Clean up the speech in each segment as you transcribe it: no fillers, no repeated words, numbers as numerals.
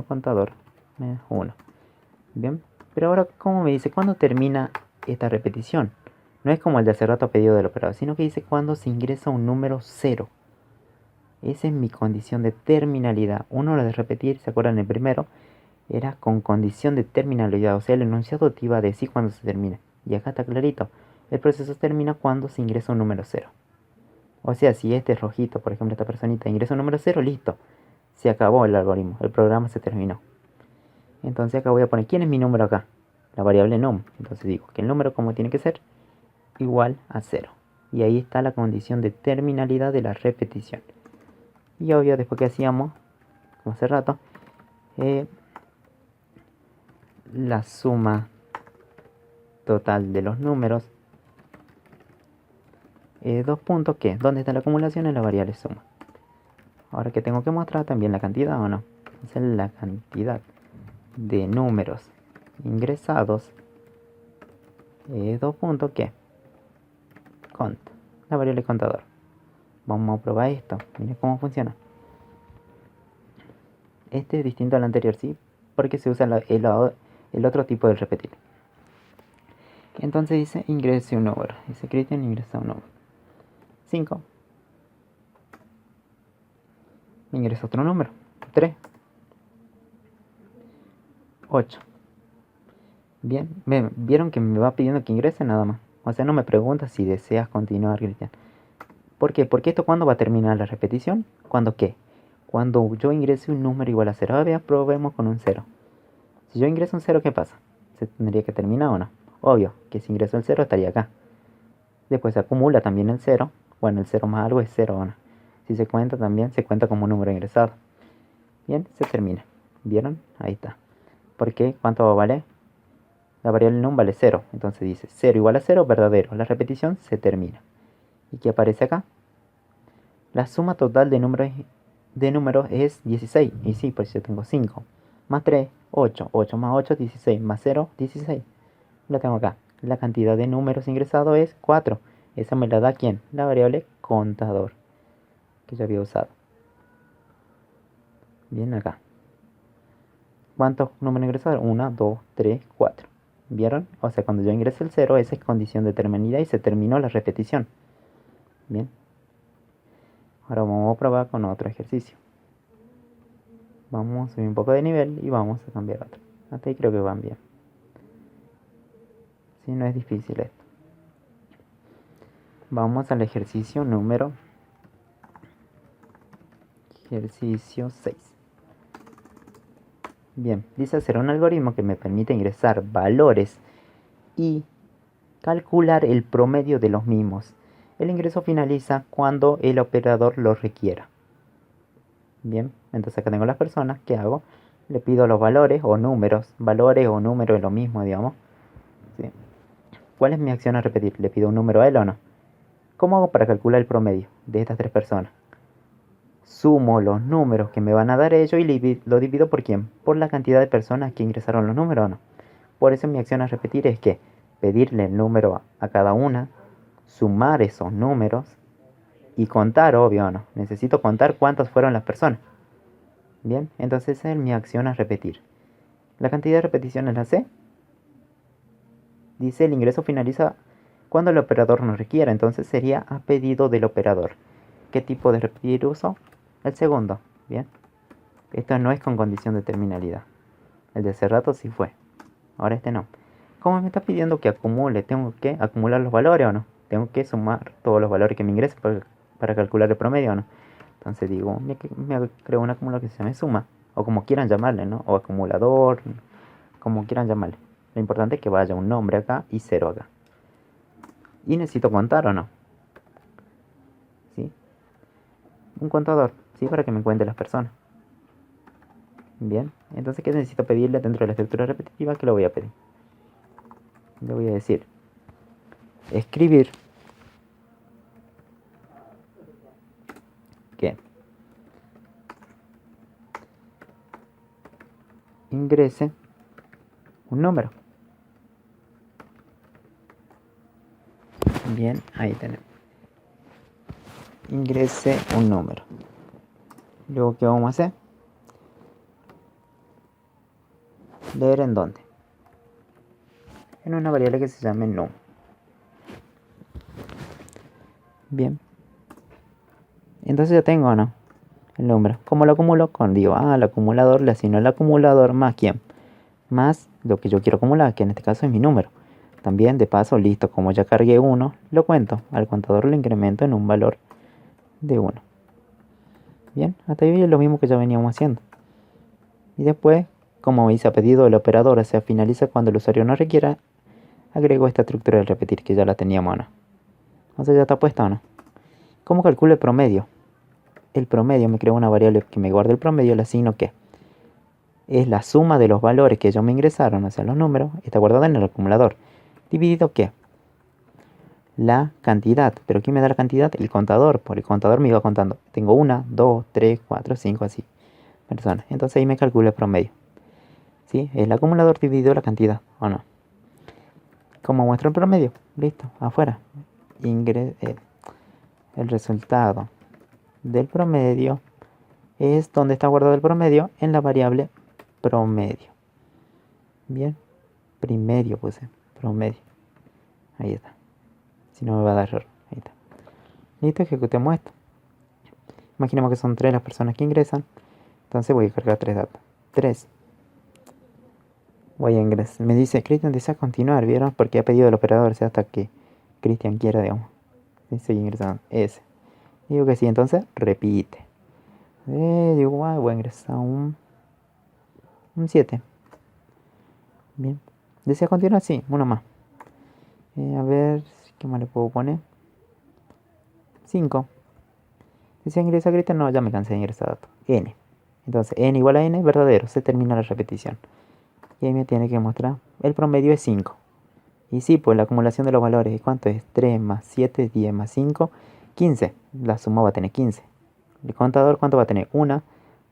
contador menos 1. Bien, pero ahora, ¿cómo me dice cuándo termina esta repetición? No es como el de hace rato pedido del operador, sino que dice cuando se ingresa un número 0. Esa es mi condición de terminalidad. Uno lo de repetir, ¿se acuerdan? El primero era con condición de terminalidad, o sea, el enunciado te iba a decir cuándo se termina. Y acá está clarito, el proceso termina cuando se ingresa un número 0. O sea, si este es rojito, por ejemplo, esta personita ingresa un número 0, listo. Se acabó el algoritmo, el programa se terminó. Entonces acá voy a poner, ¿quién es mi número acá? La variable num. Entonces digo que el número como tiene que ser igual a 0. Y ahí está la condición de terminalidad de la repetición. Y obvio, después que hacíamos, como hace rato, la suma total de los números. Dos puntos, ¿qué? ¿Dónde está la acumulación? En la variable suma. Ahora que tengo que mostrar también la cantidad o no. Esa es la cantidad de números ingresados. Dos puntos, ¿qué? Cont. La variable contador. Vamos a probar esto. Miren cómo funciona. Este es distinto al anterior, ¿sí? Porque se usa el otro tipo de repetir. Entonces dice ingrese un número. Dice Cristian ingresa un número. 5. Ingresa otro número. 3. 8. Bien, vieron que me va pidiendo que ingrese nada más. O sea, no me pregunta si deseas continuar, Cristian. ¿Por qué? Porque esto, ¿cuándo va a terminar la repetición? ¿Cuándo qué? Cuando yo ingrese un número igual a 0. A ver, probemos con un 0. Si yo ingreso un 0, ¿qué pasa? ¿Se tendría que terminar o no? Obvio, que si ingreso el 0 estaría acá. Después se acumula también el 0. Bueno, el 0 más algo es 0 o no. Si se cuenta también, se cuenta como un número ingresado. Bien, se termina. ¿Vieron? Ahí está. ¿Por qué? ¿Cuánto va a valer? La variable num vale 0. Entonces dice 0 igual a 0, verdadero. La repetición se termina. ¿Y qué aparece acá? La suma total de números es 16. Y sí, por eso yo tengo 5. Más 3, 8. 8 más 8, 16. Más 0, 16. Lo tengo acá. La cantidad de números ingresados es 4. Esa me la da ¿quién? La variable contador, que yo había usado. Bien, acá. ¿Cuántos números ingresados? 1, 2, 3, 4. ¿Vieron? O sea, cuando yo ingreso el 0, esa es condición de terminalidad y se terminó la repetición. Bien. Ahora vamos a probar con otro ejercicio. Vamos a subir un poco de nivel y vamos a cambiar otro. Hasta ahí creo que van bien. Si no es difícil esto. Vamos al ejercicio número 6. Bien, dice hacer un algoritmo que me permite ingresar valores y calcular el promedio de los mismos. El ingreso finaliza cuando el operador lo requiera. Bien, entonces acá tengo las personas. ¿Qué hago? Le pido los valores o números. Valores o números es lo mismo, digamos. ¿Sí? ¿Cuál es mi acción a repetir? ¿Le pido un número a él o no? ¿Cómo hago para calcular el promedio de estas tres personas? Sumo los números que me van a dar ellos y lo divido por quién. Por la cantidad de personas que ingresaron los números o no. Por eso mi acción a repetir es que pedirle el número a cada una, sumar esos números y contar, obvio, ¿no? Necesito contar cuántas fueron las personas. Bien, entonces esa es mi acción a repetir. La cantidad de repeticiones la sé. Dice el ingreso finaliza cuando el operador nos requiera, entonces sería a pedido del operador. ¿Qué tipo de repetir uso? El segundo, bien. Esto no es con condición de terminalidad. El de hace rato sí fue. Ahora este no. ¿Cómo me está pidiendo que acumule? ¿Tengo que acumular los valores o no? ¿Tengo que sumar todos los valores que me ingresen para calcular el promedio o no? Entonces digo, me creo un acumulador que se llame suma. O como quieran llamarle, ¿no? O acumulador, como quieran llamarle. Lo importante es que vaya un nombre acá y 0 acá. ¿Y necesito contar o no? ¿Sí? Un contador, ¿sí? Para que me cuente las personas. Bien, entonces ¿qué necesito pedirle dentro de la estructura repetitiva? ¿Qué lo voy a pedir? Le voy a decir escribir que ingrese un número. Bien, ahí tenemos. Ingrese un número. Luego, ¿qué vamos a hacer? ¿Leer en dónde? En una variable que se llame num. Bien. Entonces ya tengo, ¿no? El número. ¿Cómo lo acumulo? Digo, al acumulador le asigno el acumulador más quién. Más lo que yo quiero acumular, que en este caso es mi número. También, de paso, listo, como ya cargué 1, lo cuento. Al contador lo incremento en un valor de 1. Bien, hasta ahí es lo mismo que ya veníamos haciendo. Y después, como hice a pedido del operador, o sea, finaliza cuando el usuario no requiera, agrego esta estructura de repetir, que ya la teníamos, ¿no? Entonces ya está puesta, ¿o no? ¿Cómo calculo el promedio? El promedio, me creo una variable que me guarde el promedio, le asigno que es la suma de los valores que ellos me ingresaron, o sea, los números, está guardada en el acumulador. Dividido, ¿qué? La cantidad. ¿Pero quién me da la cantidad? El contador. Por el contador me iba contando. Tengo 1, 2, 3, 4, 5, así. Personas. Entonces ahí me calculo el promedio. ¿Sí? El acumulador dividido la cantidad, ¿o no? ¿Cómo muestro el promedio? Listo, afuera. El resultado del promedio es donde está guardado el promedio en la variable promedio. Bien, primerio puse, promedio. Ahí está. Si no me va a dar error. Ahí está. Listo, ejecutemos esto. Imaginemos que son 3 las personas que ingresan. Entonces voy a cargar 3 datos. 3. Voy a ingresar. Me dice, Cristian desea continuar, ¿vieron? Porque ha pedido el operador, o sea, hasta que Cristian quiera, digamos. Y sigue ingresando. S. Digo que sí, entonces repite. Digo, voy a ingresar un 7. Bien. ¿Desea continuar? Sí, uno más. A ver, ¿qué más le puedo poner? 5. ¿Desea ingresar Cristian? No, ya me cansé de ingresar datos. N. Entonces, n igual a n, verdadero. Se termina la repetición. Y ahí me tiene que mostrar. El promedio es 5. Y sí, pues la acumulación de los valores. ¿Cuánto es? 3 más 7, 10 más 5, 15. La suma va a tener 15. El contador, ¿cuánto va a tener? 1,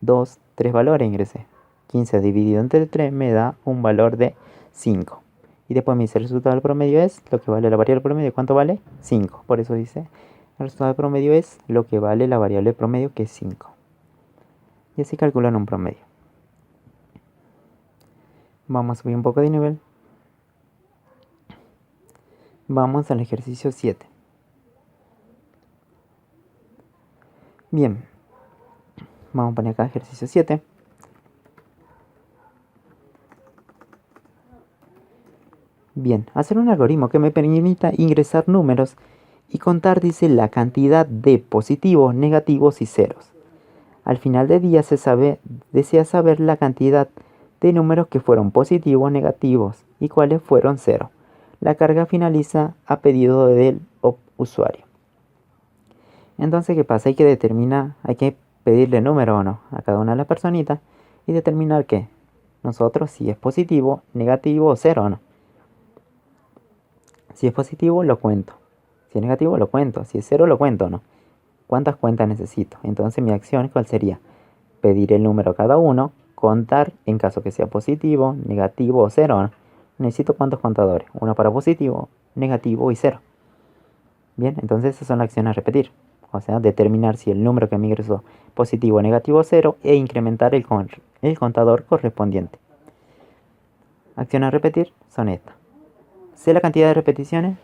2, 3 valores ingresé. 15 dividido entre 3 me da un valor de 5. Y después me dice el resultado del promedio es lo que vale la variable promedio. ¿Cuánto vale? 5. Por eso dice, el resultado del promedio es lo que vale la variable promedio, que es 5. Y así calculan un promedio. Vamos a subir un poco de nivel. Vamos al ejercicio 7. Bien. Vamos a poner acá ejercicio 7. Bien, hacer un algoritmo que me permita ingresar números y contar, dice, la cantidad de positivos, negativos y ceros. Al final del día desea saber la cantidad de números que fueron positivos, negativos y cuáles fueron cero. La carga finaliza a pedido del usuario. Entonces, ¿qué pasa? Hay que pedirle número o no a cada una de las personitas y determinar que nosotros si es positivo, negativo o cero o no. Si es positivo, lo cuento. Si es negativo, lo cuento. Si es cero, lo cuento o no. ¿Cuántas cuentas necesito? Entonces mi acción, ¿cuál sería? Pedir el número a cada uno, contar en caso que sea positivo, negativo o cero, ¿no? Necesito cuántos contadores. Uno para positivo, negativo y cero. Bien, entonces esas son las acciones a repetir. O sea, determinar si el número que me ingresó positivo, negativo o cero e incrementar el contador correspondiente. Acciones a repetir son estas. ¿Sé la cantidad de repeticiones?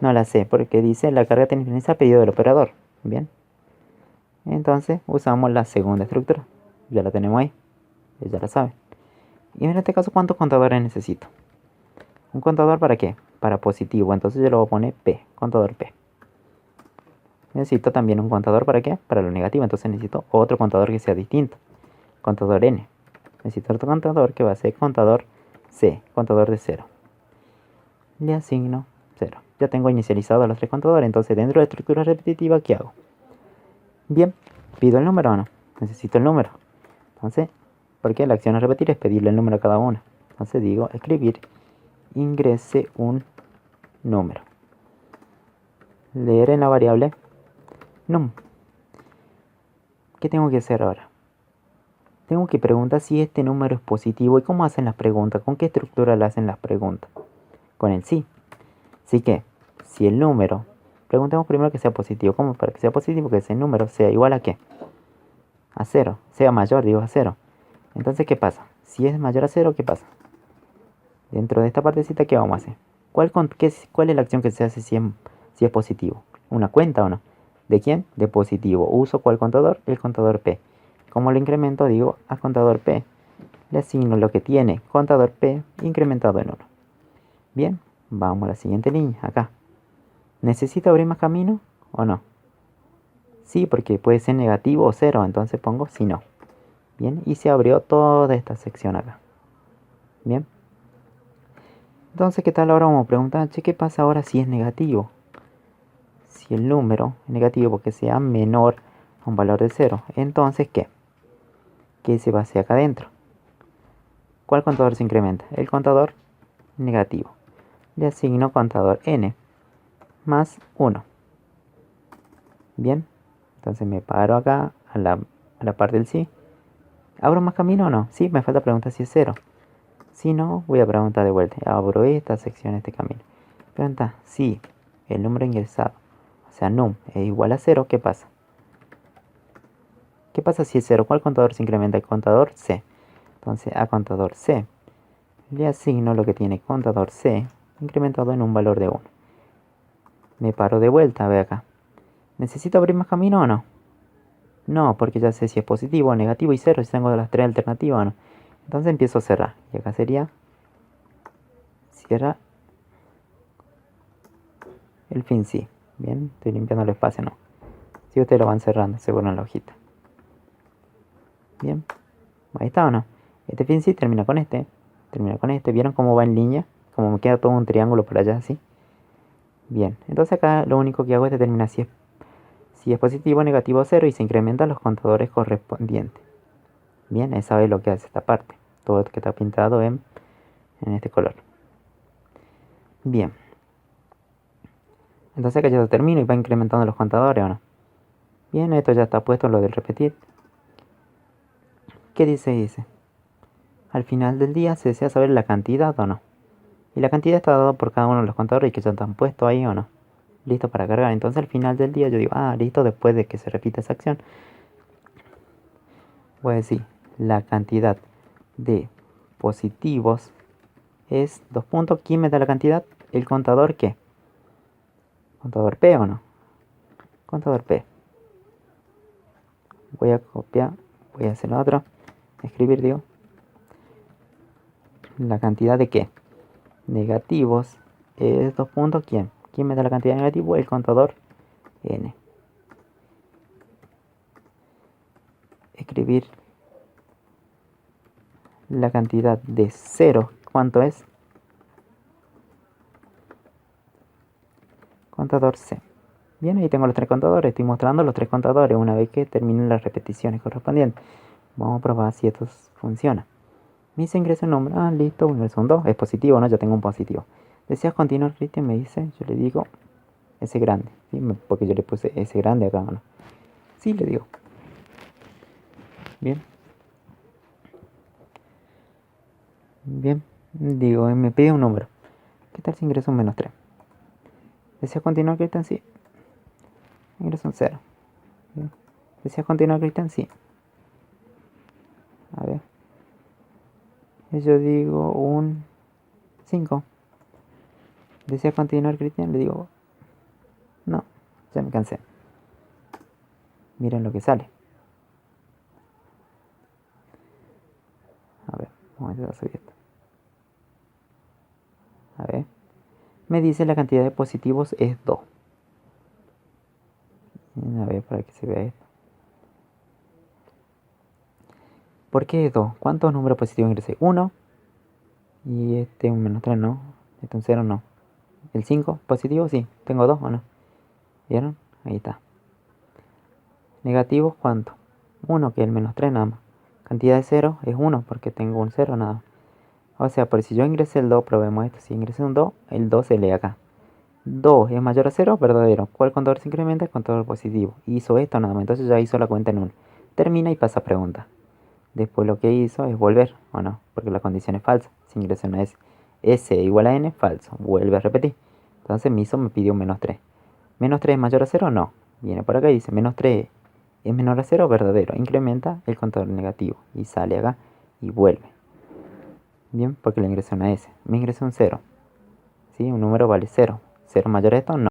No la sé, porque dice la carga finaliza a pedido del operador. Bien. Entonces usamos la segunda estructura. Ya la tenemos ahí. Ya la saben. Y en este caso, ¿cuántos contadores necesito? ¿Un contador para qué? Para positivo. Entonces yo le voy a poner P. Contador P. Necesito también un contador para qué? Para lo negativo. Entonces necesito otro contador que sea distinto. Contador N. Necesito otro contador que va a ser contador C. Contador de 0. Le asigno 0. Ya tengo inicializados los 3 contadores. Entonces dentro de la estructura repetitiva, ¿qué hago? Bien, ¿pido el número o no? Necesito el número. Entonces, porque la acción a repetir es pedirle el número a cada una. Entonces digo, escribir, ingrese un número. Leer en la variable num. ¿Qué tengo que hacer ahora? Tengo que preguntar si este número es positivo. ¿Y cómo hacen las preguntas? ¿Con qué estructura le hacen las preguntas? Con el sí. Así que, si el número, preguntemos primero que sea positivo. ¿Cómo? Para que sea positivo, que ese número sea igual a ¿qué? A 0. Sea mayor, digo, a 0. Entonces, ¿qué pasa? Si es mayor a 0, ¿qué pasa? Dentro de esta partecita, ¿qué vamos a hacer? ¿Cuál es la acción que se hace si es positivo? ¿Una cuenta o no? ¿De quién? De positivo. ¿Uso cuál contador? El contador P. Como lo incremento, digo a contador P. Le asigno lo que tiene contador P incrementado en 1. Bien, vamos a la siguiente línea, acá. ¿Necesito abrir más camino o no? Sí, porque puede ser negativo o 0, entonces pongo si no. Bien, y se abrió toda esta sección acá. Bien. Entonces, ¿qué tal? Ahora vamos a preguntar, che, ¿qué pasa ahora si es negativo? Si el número es negativo porque sea menor a un valor de 0. Entonces, ¿qué? ¿Qué se va hacia acá adentro? ¿Cuál contador se incrementa? El contador negativo. Le asigno contador n más 1. Bien, entonces me paro acá a la parte del sí. ¿Abro más camino o no? Sí, me falta preguntar si es 0. Si no, voy a preguntar de vuelta. Abro esta sección, este camino. Pregunta, si el número ingresado, o sea, num, es igual a 0, ¿qué pasa? ¿Qué pasa si es 0? ¿Cuál contador se incrementa? El contador C. Entonces, a contador C le asigno lo que tiene contador C incrementado en un valor de 1. Me paro de vuelta, ve acá. ¿Necesito abrir más camino o no? No, porque ya sé si es positivo, negativo y 0, si tengo las 3 alternativas o no. Entonces empiezo a cerrar. Y acá sería cierra el fin sí. Bien, estoy limpiando el espacio, no. Si ustedes lo van cerrando, seguro en la hojita. Bien, ahí está o no. Este fin sí termina con este. Termina con este. ¿Vieron cómo va en línea? Como me queda todo un triángulo por allá así. Bien, entonces acá lo único que hago es determinar si es positivo, negativo o 0 y se incrementan los contadores correspondientes. Bien, esa es lo que hace esta parte. Todo esto que está pintado en este color. Bien. Entonces acá ya termino y va incrementando los contadores, ¿o no? Bien, esto ya está puesto, lo del repetir. ¿Qué dice? Dice, al final del día se desea saber la cantidad o no. Y la cantidad está dada por cada uno de los contadores que ya están puestos ahí o no. Listo para cargar. Entonces al final del día yo digo, listo, después de que se repita esa acción. Voy a decir, la cantidad de positivos es 2 puntos. ¿Quién me da la cantidad? ¿El contador qué? ¿Contador P o no? Contador P. Voy a copiar, voy a hacer otro. Escribir, digo. La cantidad de qué? Negativos es 2 puntos. ¿Quién? ¿Quién me da la cantidad de negativos? El contador N. Escribir la cantidad de 0. ¿Cuánto es? Contador C. Bien, ahí tengo los 3 contadores. Estoy mostrando los 3 contadores una vez que terminen las repeticiones correspondientes. Vamos a probar si esto funciona. Me dice ingreso un número. Listo, ingreso un 2. Es positivo, ¿no? Ya tengo un positivo. ¿Deseas continuar, Cristian? Me dice. Yo le digo S grande. ¿Sí? Porque yo le puse S grande acá, ¿no? Sí, le digo. Bien. Bien. Digo, me pide un número. ¿Qué tal si ingreso un menos 3? ¿Deseas continuar, Cristian? Sí. Ingreso un 0. Bien. ¿Deseas continuar, Cristian? Sí. A ver. Yo digo un 5. ¿Deseas continuar, Cristian? Le digo, no, ya me cansé. Miren lo que sale. A ver, vamos a intentar subir esto. A ver. Me dice la cantidad de positivos es 2. A ver, para que se vea esto. ¿Por qué 2? ¿Cuántos números positivos ingresé? 1. Y este un menos 3, no. Este un 0, no. ¿El 5 positivo? Sí. ¿Tengo 2 o no? ¿Vieron? Ahí está. ¿Negativos cuánto? 1, que es el menos 3 nada más. Cantidad de 0 es 1 porque tengo un 0 nada más. O sea, por si yo ingresé el 2, probemos esto. Si ingresé un 2, el 2 se lee acá. 2 es mayor a 0, verdadero. ¿Cuál contador se incrementa? El contador positivo. Hizo esto nada más, entonces ya hizo la cuenta en 1. Termina y pasa a pregunta. Después lo que hizo es volver, ¿o no? Porque la condición es falsa. Si ingresó una S igual a N, falso. Vuelve a repetir. Entonces me pidió un menos 3. ¿Menos 3 es mayor a 0? No. Viene por acá y dice menos 3 es menor a 0, verdadero. Incrementa el contador negativo. Y sale acá y vuelve. Bien, porque le ingresé una S. Me ingresó un cero. ¿Sí? Un número vale cero. ¿Cero mayor a esto? No.